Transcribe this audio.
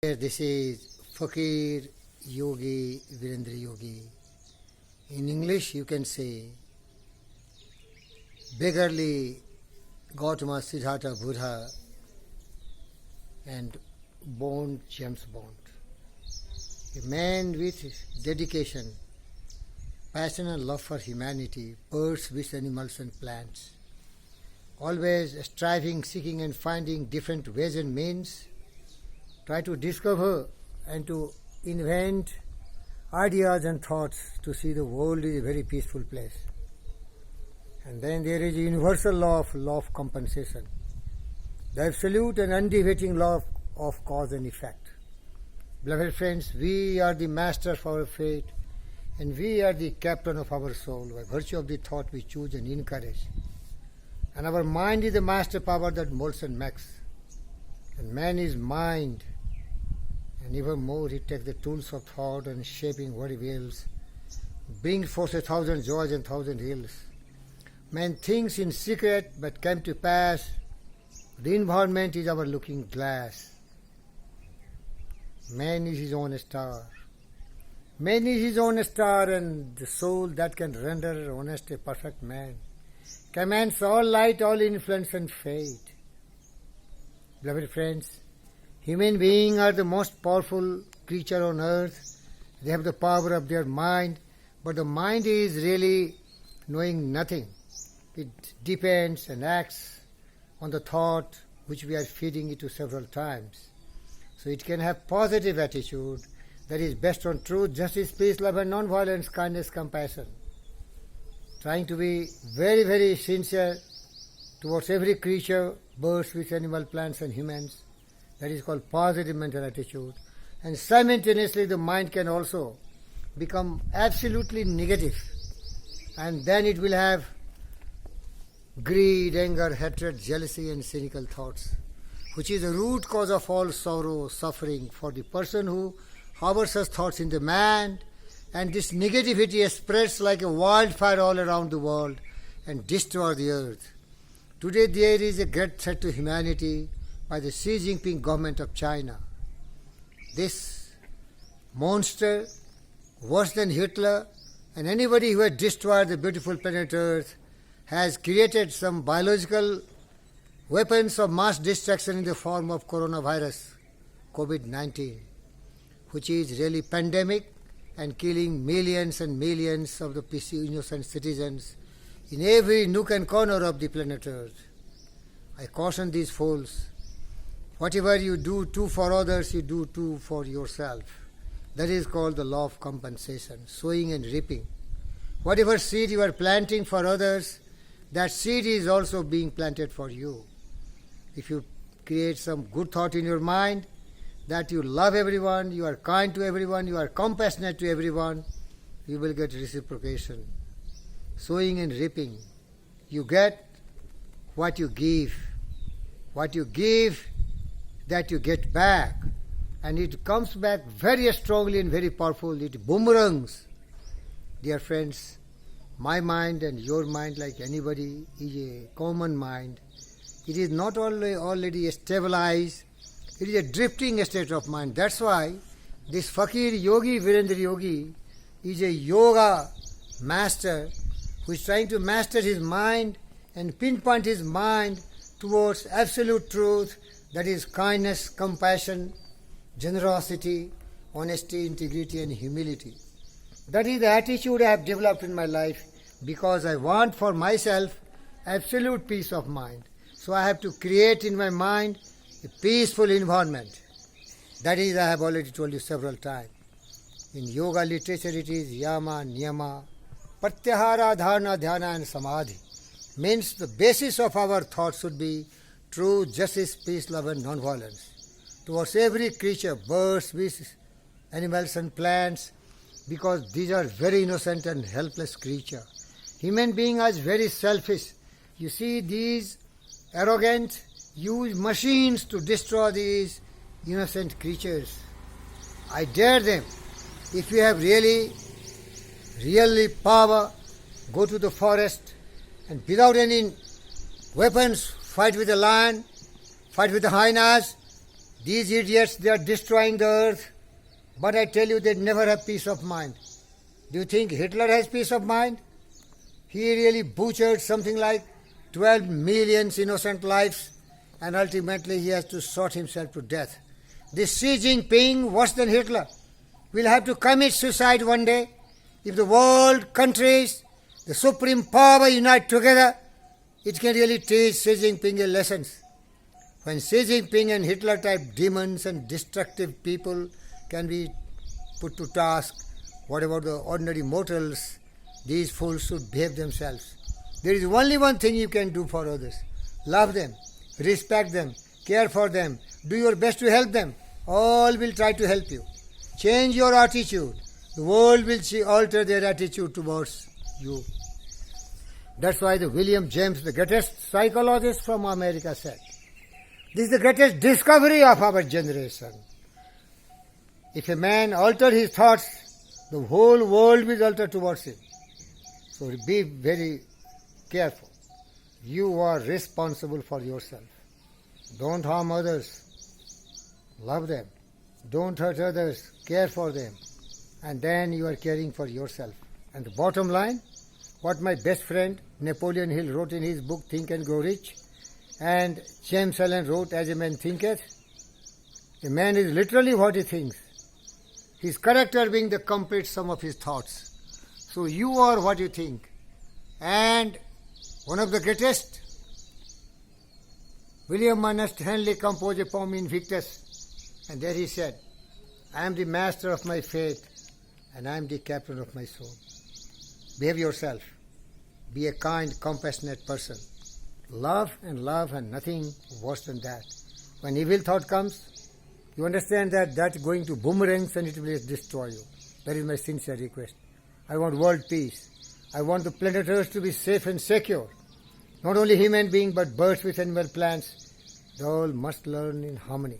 This is Fakir Yogi Virendra Yogi. In English, you can say beggarly Gautama Siddhartha Buddha and Bond James Bond. A man with dedication, passion and love for humanity, birds, fish, animals and plants. Always striving, seeking and finding different ways and means. Try to discover and to invent ideas and thoughts to see the world is a very peaceful place. And then there is a universal law of compensation, the absolute and undeviating law of cause and effect. Beloved friends, we are the masters of our fate and we are the captain of our soul by virtue of the thought we choose and encourage. And our mind is the master power that molds and makes. And man is mind. And even more, he takes the tools of thought and shaping what he wills, brings forth 1,000 joys and 1,000 ills. Man thinks in secret, but came to pass. The environment is our looking glass. Man is his own star. Man is his own star, and the soul that can render honest a perfect man commands all light, all influence and fate. Beloved friends, human beings are the most powerful creature on earth. They have the power of their mind, but the mind is really knowing nothing. It depends and acts on the thought which we are feeding it to several times. So it can have positive attitude that is based on truth, justice, peace, love and non-violence, kindness, compassion. Trying to be very, very sincere towards every creature, birds, fish, animal, plants and humans. That is called positive mental attitude. And simultaneously the mind can also become absolutely negative. And then it will have greed, anger, hatred, jealousy and cynical thoughts, which is the root cause of all sorrow, suffering for the person who harbors such thoughts in the mind. And this negativity spreads like a wildfire all around the world and destroys the earth. Today there is a great threat to humanity by the Xi Jinping government of China. This monster, worse than Hitler and anybody who has destroyed the beautiful planet Earth, has created some biological weapons of mass destruction in the form of coronavirus, COVID-19, which is really pandemic and killing millions and millions of the peaceful innocent citizens in every nook and corner of the planet Earth. I caution these fools. Whatever you do too for others, you do too for yourself. That is called the law of compensation, sowing and reaping. Whatever seed you are planting for others, that seed is also being planted for you. If you create some good thought in your mind, that you love everyone, you are kind to everyone, you are compassionate to everyone, you will get reciprocation. Sowing and reaping. You get what you give. What you give, that you get back. And it comes back very strongly and very powerful. It boomerangs. Dear friends, my mind and your mind, like anybody, is a common mind. It is not only already stabilized, it is a drifting state of mind. That's why this Fakir Yogi Virendra Yogi is a yoga master who is trying to master his mind and pinpoint his mind towards absolute truth, that is kindness, compassion, generosity, honesty, integrity and humility. That is the attitude I have developed in my life because I want for myself absolute peace of mind. So I have to create in my mind a peaceful environment. That is, I have already told you several times. In yoga literature it is yama, niyama, pratyahara, dharana, dhyana and samadhi. Means the basis of our thoughts should be truth, justice, peace, love and non-violence. Towards every creature, birds, beasts, animals and plants, because these are very innocent and helpless creatures. Human being is very selfish. You see, these arrogant use machines to destroy these innocent creatures. I dare them. If you have really power, go to the forest and without any weapons, fight with the lion, fight with the hyenas, These idiots, they are destroying the earth, but I tell you, they never have peace of mind. Do you think Hitler has peace of mind? He really butchered something like 12 million innocent lives, and ultimately he has to sort himself to death. This Xi Jinping, worse than Hitler, will have to commit suicide one day if the world, countries, the supreme power unite together. It can really teach Xi Jinping a lesson. When Xi Jinping and Hitler-type demons and destructive people can be put to task, what about the ordinary mortals? These fools should behave themselves. There is only one thing you can do for others. Love them, respect them, care for them, do your best to help them. All will try to help you. Change your attitude. The world will alter their attitude towards you. That's why the William James, the greatest psychologist from America, said, this is the greatest discovery of our generation. If a man alters his thoughts, the whole world will alter towards him. So be very careful. You are responsible for yourself. Don't harm others. Love them. Don't hurt others. Care for them. And then you are caring for yourself. And the bottom line, what my best friend Napoleon Hill wrote in his book Think and Grow Rich, and James Allen wrote As a Man Thinketh, a man is literally what he thinks. His character being the complete sum of his thoughts. So you are what you think. And one of the greatest, William Ernest Henley, composed a poem Invictus, and there he said, I am the master of my fate, and I am the captain of my soul. Behave yourself. Be a kind, compassionate person. Love and nothing worse than that. When evil thought comes, you understand that that's going to boomerangs and it will destroy you. That is my sincere request. I want world peace. I want the planet Earth to be safe and secure. Not only human beings, but birds with animal plants. They all must learn in harmony.